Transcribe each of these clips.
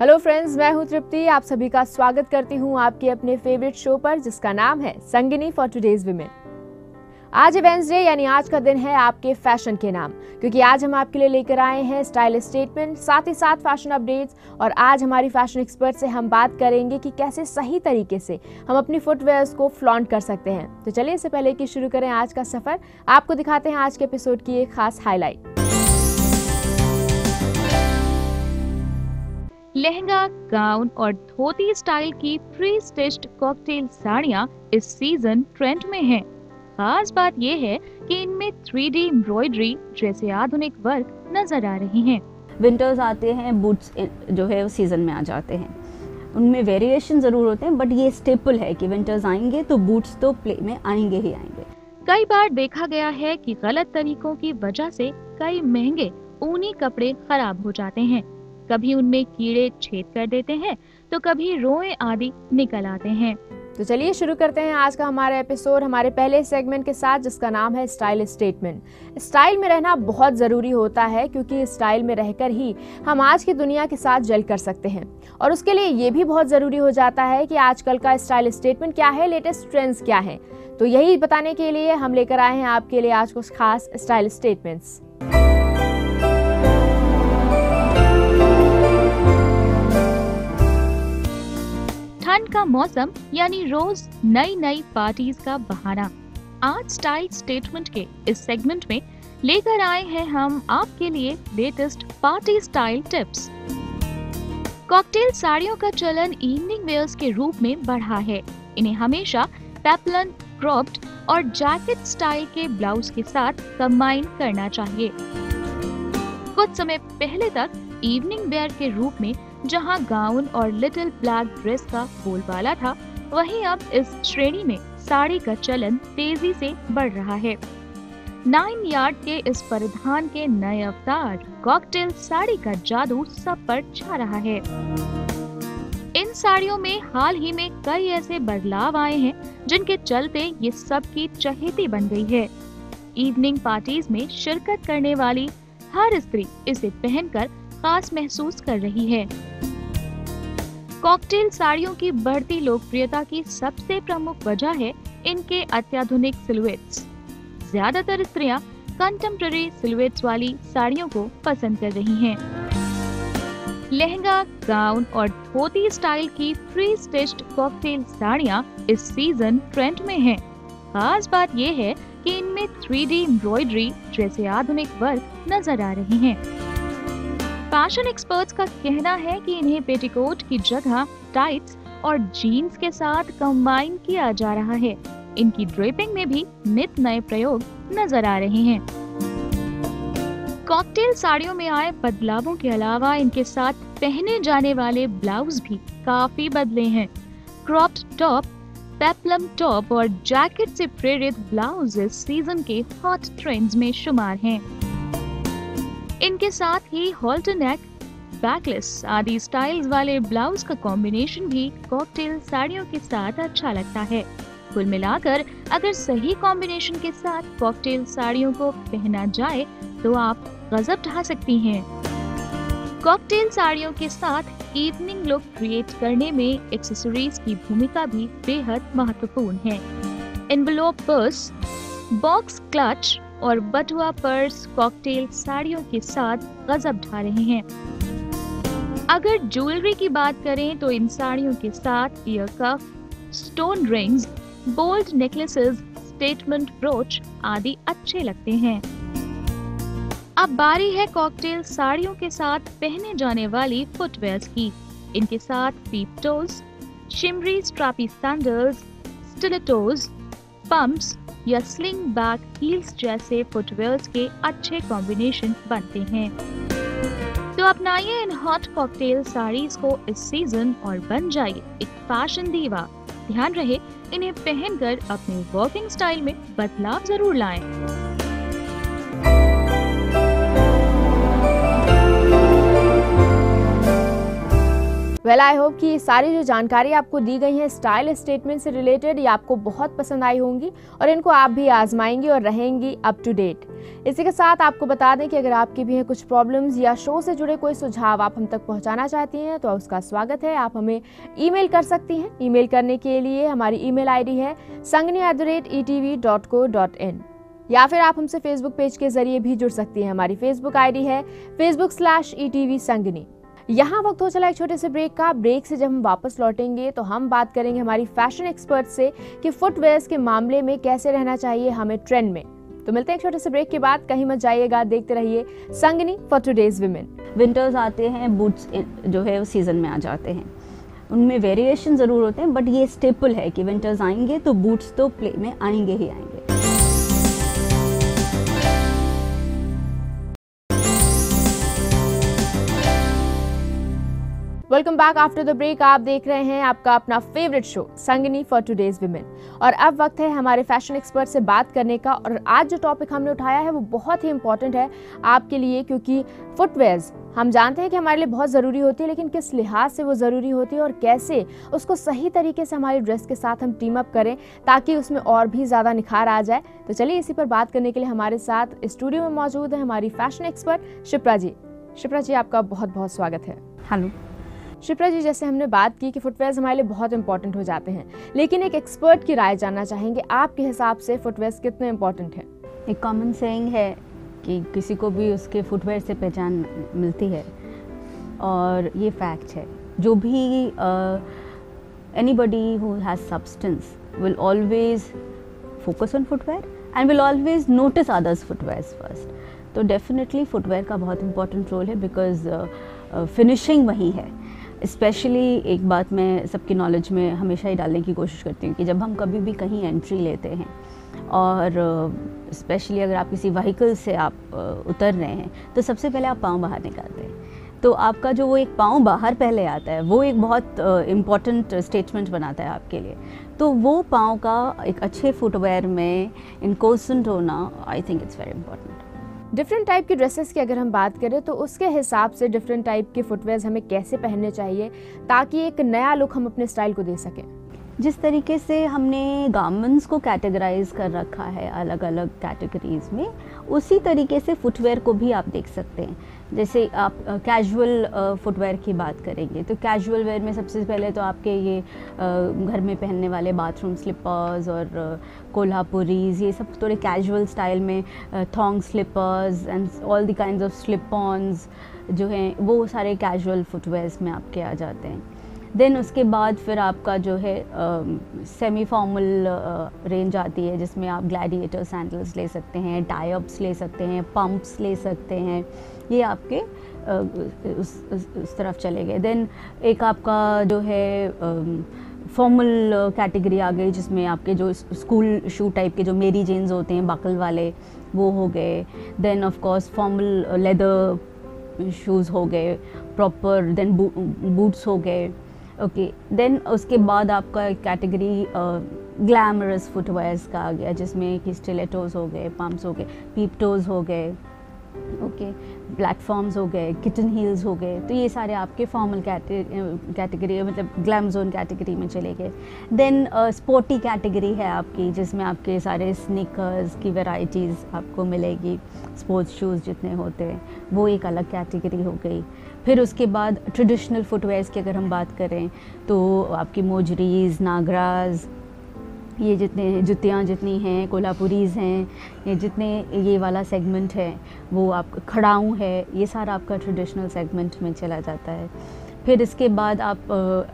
Hello friends, मैं हूं तृप्ति। आप सभी का स्वागत करती हूं आपके अपने फेवरेट शो पर जिसका नाम है संगिनी फॉर टुडेज विमेन। आज है वेडनेसडे, यानी आज का दिन है आपके फैशन के नाम, क्योंकि आज हम आपके लिए लेकर आए हैं स्टाइल स्टेटमेंट, साथ ही साथ फैशन अपडेट्स। और आज हमारी फैशन एक्सपर्ट से हम बात करेंगे कि कैसे सही तरीके से हम अपनी फुटवेयर्स को फ्लॉन्ट कर सकते हैं। तो चलिए इससे पहले कि शुरू करें आज का सफर, आपको दिखाते हैं आज के एपिसोड की एक खास हाईलाइट। लहंगा, गाउन और धोती स्टाइल की प्री स्टिच्ड कॉकटेल साड़ियाँ इस सीजन ट्रेंड में हैं। खास बात ये है कि इनमें 3D एम्ब्रॉयडरी जैसे आधुनिक वर्क नजर आ रही हैं। विंटर्स आते हैं, बूट्स जो है वो सीजन में आ जाते हैं। उनमें वेरिएशन जरूर होते हैं, बट ये स्टेपल है कि विंटर्स आएंगे तो बूट्स तो प्ले में आएंगे ही आएंगे। कई बार देखा गया है कि गलत तरीकों की वजह से कई महंगे ऊनी कपड़े खराब हो जाते हैं। कभी उनमें कीड़े छेद कर देते हैं तो कभी रोए आदि निकल आते हैं। तो चलिए शुरू करते हैं आज का हमारा एपिसोड हमारे पहले सेगमेंट के साथ, जिसका नाम है स्टाइल स्टेटमेंट। स्टाइल में रहना बहुत ज़रूरी होता है, क्योंकि स्टाइल में रहकर ही हम आज की दुनिया के साथ जल कर सकते हैं। और उसके लिए ये भी बहुत ज़रूरी हो जाता है कि आजकल का स्टाइल स्टेटमेंट क्या है, लेटेस्ट ट्रेंड्स क्या है। तो यही बताने के लिए हम लेकर आए हैं आपके लिए आज कुछ खास स्टाइल स्टेटमेंट्स। ठंड का मौसम यानी रोज नई नई पार्टीज का बहाना। आज स्टाइल स्टेटमेंट के इस सेगमेंट में लेकर आए हैं हम आपके लिए latest party style tips. Cocktail साड़ियों का चलन इवनिंग वेयर्स के रूप में बढ़ा है। इन्हें हमेशा पेप्लन, क्रॉप्ड और जैकेट स्टाइल के ब्लाउज के साथ कंबाइन करना चाहिए। कुछ समय पहले तक इवनिंग वेयर के रूप में जहां गाउन और लिटिल ब्लैक ड्रेस का बोलबाला था, वहीं अब इस श्रेणी में साड़ी का चलन तेजी से बढ़ रहा है। 9 यार्ड के इस परिधान के नए अवतार कॉकटेल साड़ी का जादू सब पर छा रहा है। इन साड़ियों में हाल ही में कई ऐसे बदलाव आए हैं जिनके चलते ये सबकी चहेती बन गई है। इवनिंग पार्टीज में शिरकत करने वाली हर स्त्री इसे पहनकर खास महसूस कर रही है। कॉकटेल साड़ियों की बढ़ती लोकप्रियता की सबसे प्रमुख वजह है इनके अत्याधुनिक सिलुएट्स। ज्यादातर स्त्रियां कंटेम्पररी सिलुएट्स वाली साड़ियों को पसंद कर रही हैं। लहंगा, गाउन और धोती स्टाइल की प्री स्टिच्ड कॉकटेल साड़ियां इस सीजन ट्रेंड में हैं। खास बात ये है कि इनमें 3D एम्ब्रॉयडरी जैसे आधुनिक वर्क नजर आ रही हैं। फैशन एक्सपर्ट्स का कहना है कि इन्हें पेटीकोट की जगह टाइट्स और जीन्स के साथ कंबाइन किया जा रहा है। इनकी ड्रेपिंग में भी नित नए प्रयोग नजर आ रहे हैं। कॉकटेल साड़ियों में आए बदलावों के अलावा इनके साथ पहने जाने वाले ब्लाउज भी काफी बदले हैं। क्रॉप्ड टॉप, पेप्लम टॉप और जैकेट से प्रेरित ब्लाउज इस सीजन के हॉट ट्रेंड्स में शुमार हैं। इनके साथ ही हॉल्टर नेक, बैकलेस आदि स्टाइल्स वाले ब्लाउज का कॉम्बिनेशन भी कॉकटेल साड़ियों के साथ अच्छा लगता है। कुल मिलाकर अगर सही कॉम्बिनेशन के साथ कॉकटेल साड़ियों को पहना जाए तो आप गजब ढा सकती हैं। कॉकटेल साड़ियों के साथ इवनिंग लुक क्रिएट करने में एक्सेसरीज की भूमिका भी बेहद महत्वपूर्ण है। एनवेलोप पर्स, बॉक्स क्लच और बटुआ पर्स कॉकटेल साड़ियों के साथ गजब ढा रहे हैं। अगर ज्वेलरी की बात करें तो इन साड़ियों के साथ ear cuff, stone rings, bold necklaces, statement brooch आदि अच्छे लगते हैं। अब बारी है कॉकटेल साड़ियों के साथ पहने जाने वाली फुटवेयर्स की। इनके साथ peep toes, shimmery strappy sandals, stilettos, pumps या स्लिंग बैक हील्स जैसे फुटवेयर्स के अच्छे कॉम्बिनेशन बनते हैं। तो अपनाइए इन हॉट कॉकटेल साड़ीज को इस सीजन और बन जाइए एक फैशन दीवा। ध्यान रहे, इन्हें पहनकर अपने वर्किंग स्टाइल में बदलाव जरूर लाएं। वेल आई होप कि ये सारी जो जानकारी आपको दी गई है स्टाइल स्टेटमेंट से रिलेटेड, ये आपको बहुत पसंद आई होंगी और इनको आप भी आजमाएंगी और रहेंगी अप टू डेट। इसी के साथ आपको बता दें कि अगर आपकी भी है कुछ प्रॉब्लम्स या शो से जुड़े कोई सुझाव आप हम तक पहुंचाना चाहती हैं तो उसका स्वागत है, आप हमें ईमेल कर सकती हैं। ईमेल करने के लिए हमारी ईमेल आईडी है sangni@etv.co.in या फिर आप हमसे फेसबुक पेज के जरिए भी जुड़ सकती हैं। हमारी फेसबुक आईडी है facebook/etv संगनी। यहाँ वक्त हो चला एक छोटे से ब्रेक का। ब्रेक से जब हम वापस लौटेंगे तो हम बात करेंगे हमारी फैशन एक्सपर्ट से कि फुटवेयर्स के मामले में कैसे रहना चाहिए हमें ट्रेंड में। तो मिलते हैं एक छोटे से ब्रेक के बाद, कहीं मत जाइएगा, देखते रहिए संगनी फॉर टुडेज विमेन। विंटर्स आते हैं, बूट्स जो है वो सीज़न में आ जाते हैं। उनमें वेरिएशन ज़रूर होते हैं, बट ये स्टेपल है कि विंटर्स आएंगे तो बूट्स तो प्ले में आएंगे ही आएंगे। Welcome back after the break. आप देख रहे हैं आपका अपना favourite show Sangini for today's women और अब वक्त है हमारे फैशन एक्सपर्ट से बात करने का। और आज जो टॉपिक हमने उठाया है वो बहुत ही इंपॉर्टेंट है आपके लिए, क्योंकि फुटवेयर्स हम जानते हैं कि हमारे लिए बहुत ज़रूरी होती है, लेकिन किस लिहाज से वो ज़रूरी होती है और कैसे उसको सही तरीके से हमारी ड्रेस के साथ हम टीम अप करें ताकि उसमें और भी ज़्यादा निखार आ जाए। तो चलिए इसी पर बात करने के लिए हमारे साथ स्टूडियो में मौजूद है हमारी फैशन एक्सपर्ट शिप्रा जी। शिप्रा जी, आपका बहुत बहुत स्वागत है। हेलो शिप्रा जी, जैसे हमने बात की कि फुटवेयर्स हमारे लिए बहुत इंपॉर्टेंट हो जाते हैं, लेकिन एक एक्सपर्ट की राय जानना चाहेंगे, आपके हिसाब से फुटवेयर्स कितने इंपॉर्टेंट हैं? एक कॉमन सेइंग है कि किसी को भी उसके फुटवेयर से पहचान मिलती है और ये फैक्ट है। जो भी anybody who has substance will always focus on footwear and will always notice others footwears first. तो डेफिनेटली फुटवेयर का बहुत इंपॉर्टेंट रोल है, बिकॉज फिनिशिंग वही है। स्पेशली एक बात मैं सबकी नॉलेज में हमेशा ही डालने की कोशिश करती हूँ कि जब हम कभी भी कहीं एंट्री लेते हैं और स्पेशली अगर आप किसी व्हीकल से आप उतर रहे हैं तो सबसे पहले आप पाँव बाहर निकालते हैं। तो आपका जो वो एक पाँव बाहर पहले आता है वो एक बहुत इम्पॉर्टेंट स्टेटमेंट बनाता है आपके लिए। तो वो पाँव का एक अच्छे फुटवेयर में इनकोसेंट होना, I think it's very important. Different type की ड्रेसेस की अगर हम बात करें तो उसके हिसाब से डिफरेंट टाइप के फुटवेयर्स हमें कैसे पहनने चाहिए ताकि एक नया लुक हम अपने स्टाइल को दे सकें? जिस तरीके से हमने गारमेंट्स को कैटेगराइज कर रखा है अलग अलग कैटेगरीज में, उसी तरीके से फुटवेयर को भी आप देख सकते हैं। जैसे आप कैजुअल फुटवेयर की बात करेंगे तो कैजुअल वेयर में सबसे पहले तो आपके ये घर में पहनने वाले बाथरूम स्लिपर्स और कोल्हापुरीज, ये सब थोड़े कैजुअल स्टाइल में, thong slippers and all the kinds of slip ons जो हैं वो सारे कैजुअल फुटवेयर्स में आपके आ जाते हैं। देन उसके बाद फिर आपका जो है सेमी फॉर्मल रेंज आती है जिसमें आप ग्लैडिएटर सैंडल्स ले सकते हैं, टाई अप्स ले सकते हैं, पंप्स ले सकते हैं, ये आपके उस तरफ चले गए। देन एक आपका जो है फॉर्मल कैटेगरी आ गई जिसमें आपके जो स्कूल शू टाइप के जो मेरी जेन्स होते हैं बकल वाले, वो हो गए। Then of course formal leather shoes हो गए प्रॉपर, देन बूट्स हो गए। ओके, देन उसके बाद आपका कैटेगरी ग्लैमरस फुटवेयर्स का आ गया जिसमें कि स्टिलेटोज़ हो गए, पम्प्स हो गए, पीप टोज़ हो गए, ओके, प्लेटफॉर्म्स हो गए, किटन हील्स हो गए। तो ये सारे आपके फॉर्मल कैटेगरी मतलब ग्लैम जोन कैटेगरी में चले गए। देन स्पोर्टी कैटेगरी है आपकी जिसमें आपके सारे स्नीकर्स की वैरायटीज़ आपको मिलेगी, स्पोर्ट्स शूज़ जितने होते हैं वो एक अलग कैटेगरी हो गई। फिर उसके बाद ट्रेडिशनल फुटवेयर्स की अगर हम बात करें तो आपकी मोजरीज़, नागराज, ये जितने जुतियाँ जितनी हैं, कोल्हापुरीज़ हैं, ये जितने ये वाला सेगमेंट है वो आप खड़ाऊँ है, ये सारा आपका ट्रेडिशनल सेगमेंट में चला जाता है। फिर इसके बाद आप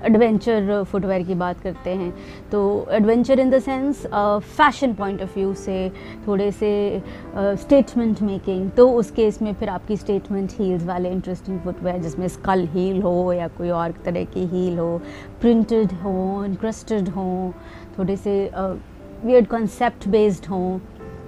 एडवेंचर फुटवेयर की बात करते हैं तो adventure in the sense fashion point of view से थोड़े से स्टेटमेंट मेकिंग, तो उस केस में फिर आपकी स्टेटमेंट हील्स वाले इंटरेस्टिंग फुटवेयर जिसमें स्कल हील हो या कोई और तरह की हील हो, प्रिंटेड हो, इंक्रस्टेड हो, थोड़े से वियर्ड कॉन्सेप्ट बेस्ड हों,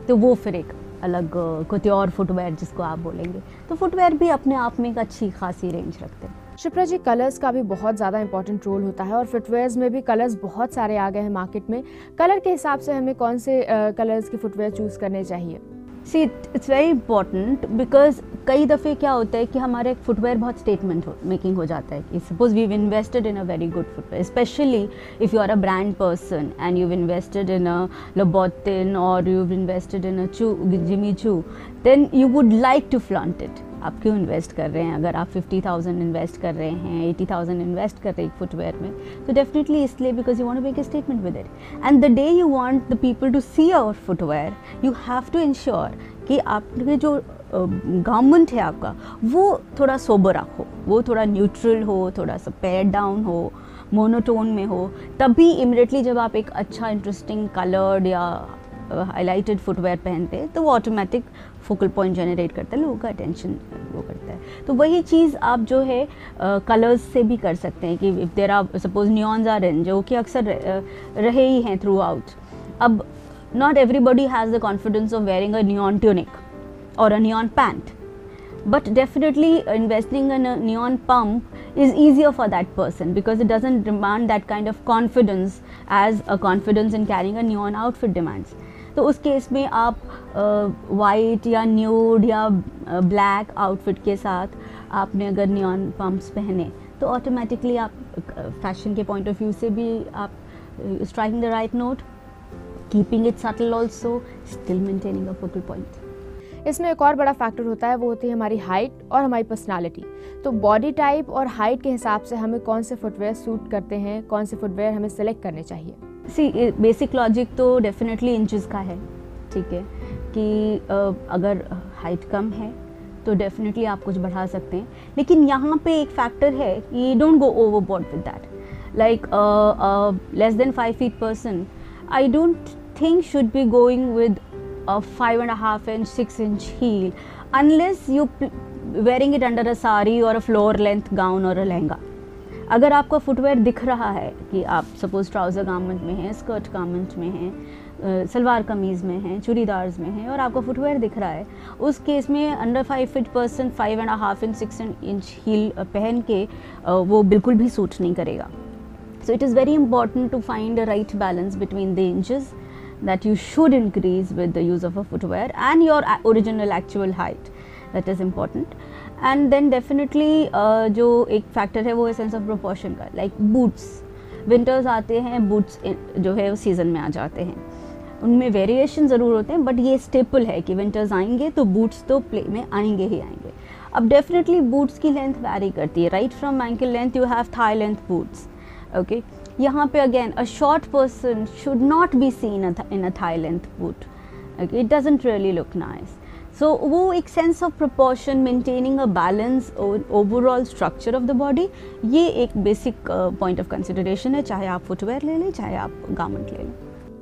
तो वो फिर एक अलग कुत्योर फुटवेयर जिसको आप बोलेंगे। तो फुटवेयर भी अपने आप में एक अच्छी खासी रेंज रखते हैं। शिप्रा जी, कलर्स का भी बहुत ज़्यादा इंपॉर्टेंट रोल होता है और फुटवेयर्स में भी कलर्स बहुत सारे आ गए हैं मार्केट में। कलर के हिसाब से हमें कौन से कलर्स के फुटवेयर चूज़ करने चाहिए? See it's very important because कई दफ़े क्या होता है कि हमारे फुटवेयर बहुत स्टेटमेंट मेकिंग हो जाता है कि suppose we invested in a very good footwear, specially if you are a brand person and you invested in a Louboutin और you invested in a Jimmy Choo, then you would like to flaunt it. आप क्यों invest कर रहे हैं? अगर आप 50,000 invest कर रहे हैं, 80,000 इन्वेस्ट कर रहे हैं एक फुटवेयर में, तो डेफिनेटली इसलिए because you want to make a statement with it and the day you want the people to see our footwear, you have to ensure कि आपके जो गारमेंट है आपका वो थोड़ा सोबर हो, वो थोड़ा न्यूट्रल हो, थोड़ा सा पेयर्ड डाउन हो, मोनोटोन में हो। तभी इमिडिएटली जब आप एक अच्छा इंटरेस्टिंग कलर्ड या हाईलाइटेड फुटवेयर पहनते हैं तो वो ऑटोमेटिक फोकल पॉइंट जनरेट करता है, लोगों का अटेंशन वो करता है। तो वही चीज़ आप जो है कलर्स से भी कर सकते हैं कि if there are suppose neons are in, जो कि अक्सर रहे ही हैं थ्रू आउट। अब not everybody has the confidence of wearing a neon tunic or a neon pant, but definitely investing in a neon pump is easier for that person because it doesn't demand that kind of confidence as a confidence in carrying a neon outfit demands. तो उस case में आप white या nude या black outfit के साथ आपने अगर नियॉन पम्प्स पहने तो ऑटोमेटिकली आप फैशन के पॉइंट ऑफ व्यू से भी आप striking the right note, keeping it subtle also, still maintaining a focal point. इसमें एक और बड़ा फैक्टर होता है, वो होती है हमारी हाइट और हमारी पर्सनालिटी। तो बॉडी टाइप और हाइट के हिसाब से हमें कौन से फुटवेयर सूट करते हैं, कौन से फुटवेयर हमें सेलेक्ट करने चाहिए। सी बेसिक लॉजिक तो डेफिनेटली इंचेस का है, ठीक है, कि अगर हाइट कम है तो डेफिनेटली आप कुछ बढ़ा सकते हैं, लेकिन यहाँ पे एक फैक्टर है कि don't go overboard with that. Like less than 5 feet person I don't think should be going with a 5.5 inch 6 inch heel unless you wearing it under a sari or a floor length gown or a lehenga। अगर आपका footwear दिख रहा है कि आप suppose trouser garment में हैं, skirt garment में हैं, सलवार कमीज़ में हैं, चूड़ीदार्स में हैं और आपका फुटवेयर दिख रहा है, उस केस में under 5 feet person 5.5 inch 6 inch heel पहन के वो बिल्कुल भी सूट नहीं करेगा। So it is very important to find a right balance between the inches that you should increase with the use of a footwear and your original actual height, that is important। and then definitely जो एक factor है वो है sense of proportion का, like boots, winters आते हैं, boots जो है वो season में आ जाते हैं, उनमें वेरिएशन ज़रूर होते हैं, बट ये स्टेपल है कि विंटर्स आएंगे तो बूट्स तो प्ले में आएंगे ही आएंगे। अब डेफिनेटली बूट्स की लेंथ वैरी करती है, right from ankle length you have thigh length boots, okay. यहाँ पे again a short person should not be seen in a thigh length boot, okay, it doesn't really look nice. So वो एक sense of proportion, maintaining a balance overall structure of the body, ये एक basic point of consideration है, चाहे आप footwear ले लें चाहे आप गारमेंट ले लें।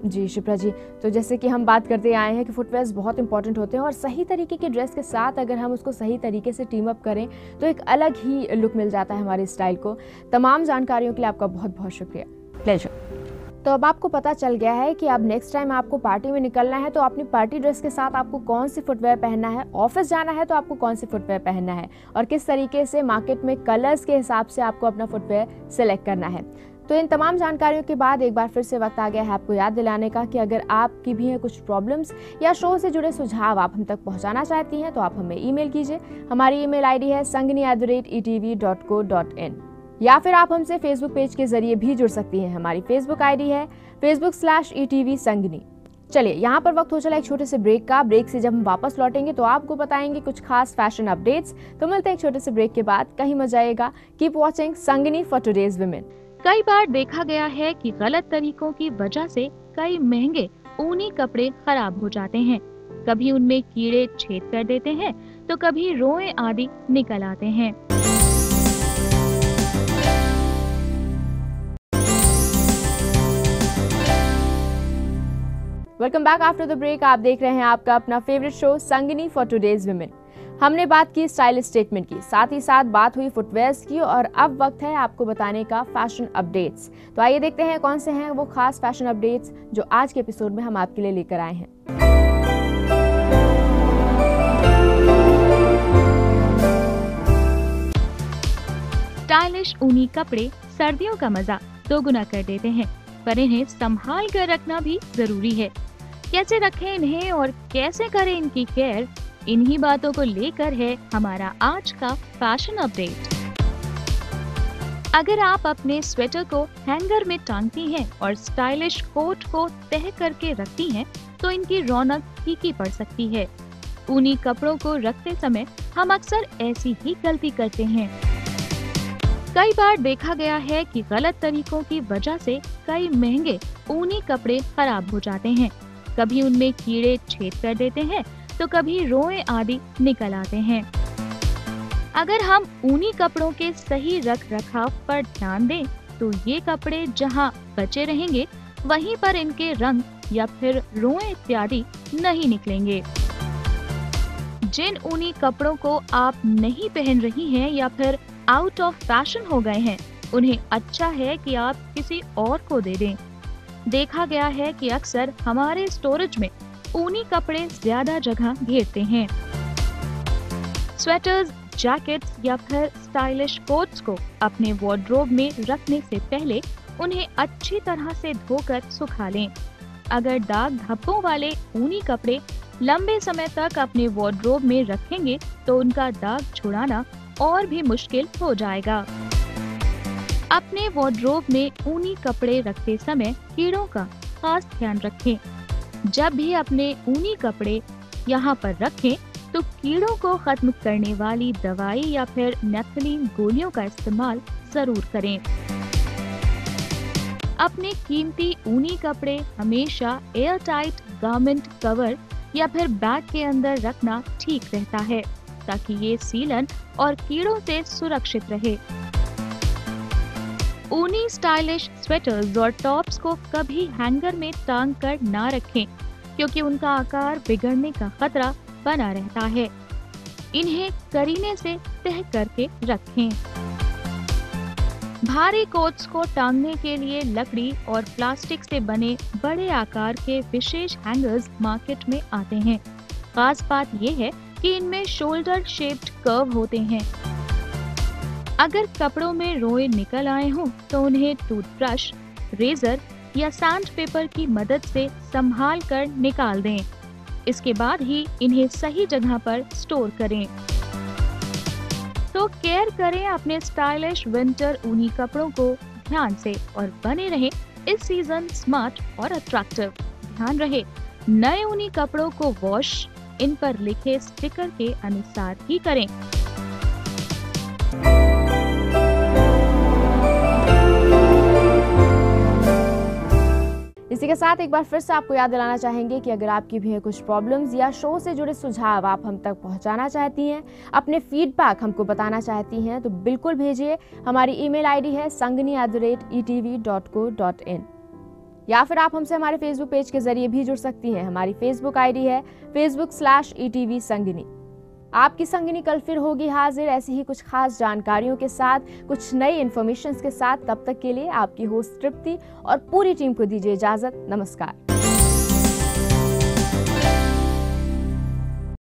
जी शिप्रा जी, तो जैसे कि हम बात करते आए हैं कि फुटवेयर्स बहुत इंपॉर्टेंट होते हैं और सही तरीके की ड्रेस के साथ अगर हम उसको सही तरीके से टीम अप करें तो एक अलग ही लुक मिल जाता है हमारे स्टाइल को। तमाम जानकारियों के लिए आपका बहुत बहुत शुक्रिया। प्लेजर। तो अब आपको पता चल गया है कि अब नेक्स्ट टाइम आपको पार्टी में निकलना है तो अपनी पार्टी ड्रेस के साथ आपको कौन सी फुटवेयर पहनना है, ऑफिस जाना है तो आपको कौन सी फुटवेयर पहनना है और किस तरीके से मार्केट में कलर्स के हिसाब से आपको अपना फुटवेयर सेलेक्ट करना है। तो इन तमाम जानकारियों के बाद एक बार फिर से वक्त आ गया है आपको याद दिलाने का कि अगर आपकी भी है कुछ प्रॉब्लम्स या शो से जुड़े सुझाव आप हम तक पहुंचाना चाहती हैं तो आप हमें ईमेल कीजिए। हमारी ईमेल आईडी है sangini@etv.co.in या फिर आप हमसे फेसबुक पेज के जरिए भी जुड़ सकती हैं। हमारी फेसबुक आईडी है facebook/etv संगिनी। चलिए यहाँ पर वक्त हो चला एक छोटे से ब्रेक का। ब्रेक से जब हम वापस लौटेंगे तो आपको बताएंगे कुछ खास फैशन अपडेट्स। तो मिलते हैं एक छोटे से ब्रेक के बाद, कहीं मत जाइएगा। Keep watching Sangini for today's women. कई बार देखा गया है कि गलत तरीकों की वजह से कई महंगे ऊनी कपड़े खराब हो जाते हैं। कभी उनमें कीड़े छेद कर देते हैं तो कभी रोएं आदि निकल आते हैं। Welcome back after the break. आप देख रहे हैं आपका अपना favourite show Sangini for today's women. हमने बात की स्टाइल स्टेटमेंट की, साथ ही साथ बात हुई फुटवेयर्स की और अब वक्त है आपको बताने का फैशन अपडेट्स। तो आइए देखते हैं कौन से हैं वो खास फैशन अपडेट्स जो आज के एपिसोड में हम आपके लिए लेकर आए हैं। स्टाइलिश ऊनी कपड़े सर्दियों का मजा दोगुना कर देते हैं, पर इन्हें संभाल कर रखना भी जरूरी है। कैसे रखें इन्हें और कैसे करें इनकी केयर, इन्हीं बातों को लेकर है हमारा आज का फैशन अपडेट। अगर आप अपने स्वेटर को हैंगर में टांगती हैं और स्टाइलिश कोट को तह करके रखती हैं, तो इनकी रौनक फीकी पड़ सकती है। ऊनी कपड़ों को रखते समय हम अक्सर ऐसी ही गलती करते हैं। कई बार देखा गया है कि गलत तरीकों की वजह से कई महंगे ऊनी कपड़े खराब हो जाते हैं। कभी उनमें कीड़े छेद कर देते हैं तो कभी रोए आदि निकल आते हैं। अगर हम ऊनी कपड़ों के सही रख रखाव पर ध्यान दें तो ये कपड़े जहां बचे रहेंगे वहीं पर इनके रंग या फिर रोए इत्यादि नहीं निकलेंगे। जिन ऊनी कपड़ों को आप नहीं पहन रही हैं या फिर आउट ऑफ फैशन हो गए हैं, उन्हें अच्छा है कि आप किसी और को दे दें। देखा गया है कि अक्सर हमारे स्टोरेज में ऊनी कपड़े ज्यादा जगह घेरते हैं। स्वेटर्स, जैकेट्स या फिर स्टाइलिश कोट्स को अपने वार्डरोब में रखने से पहले उन्हें अच्छी तरह से धोकर सुखा लें। अगर दाग धब्बों वाले ऊनी कपड़े लंबे समय तक अपने वार्डरोब में रखेंगे तो उनका दाग छुड़ाना और भी मुश्किल हो जाएगा। अपने वार्डरोब में ऊनी कपड़े रखते समय कीड़ों का खास ध्यान रखें। जब भी अपने ऊनी कपड़े यहाँ पर रखें तो कीड़ों को खत्म करने वाली दवाई या फिर नेफ्थलीन गोलियों का इस्तेमाल जरूर करें। अपने कीमती ऊनी कपड़े हमेशा एयर टाइट गारमेंट कवर या फिर बैग के अंदर रखना ठीक रहता है, ताकि ये सीलन और कीड़ों से सुरक्षित रहे। ऊनी स्टाइलिश स्वेटर्स और टॉप्स को कभी हैंगर में टांग कर ना रखें, क्योंकि उनका आकार बिगड़ने का खतरा बना रहता है। इन्हें करीने से तह करके रखें। भारी कोट्स को टांगने के लिए लकड़ी और प्लास्टिक से बने बड़े आकार के विशेष हैंगर्स मार्केट में आते हैं। खास बात यह है कि इनमें शोल्डर शेप्ड कर्व होते हैं। अगर कपड़ों में रोए निकल आए हों तो उन्हें टूथब्रश, रेजर या सैंड पेपर की मदद से संभाल कर निकाल दें। इसके बाद ही इन्हें सही जगह पर स्टोर करें। तो केयर करें अपने स्टाइलिश विंटर ऊनी कपड़ों को ध्यान से और बने रहें इस सीजन स्मार्ट और अट्रैक्टिव। ध्यान रहे, नए ऊनी कपड़ों को वॉश इन पर लिखे स्टिकर के अनुसार ही करें। इसी के साथ एक बार फिर से आपको याद दिलाना चाहेंगे कि अगर आपकी भी है कुछ प्रॉब्लम्स या शो से जुड़े सुझाव आप हम तक पहुंचाना चाहती हैं, अपने फीडबैक हमको बताना चाहती हैं, तो बिल्कुल भेजिए। हमारी ईमेल आईडी है sangini@etv.co.in, या फिर आप हमसे हमारे फेसबुक पेज के जरिए भी जुड़ सकती हैं। हमारी फेसबुक आईडी है facebook/etv संगिनी। आपकी संगिनी कल फिर होगी हाजिर ऐसी ही कुछ खास जानकारियों के साथ, कुछ नई इन्फॉर्मेशन के साथ। तब तक के लिए आपकी होस्ट तृप्ति और पूरी टीम को दीजिए इजाजत। नमस्कार।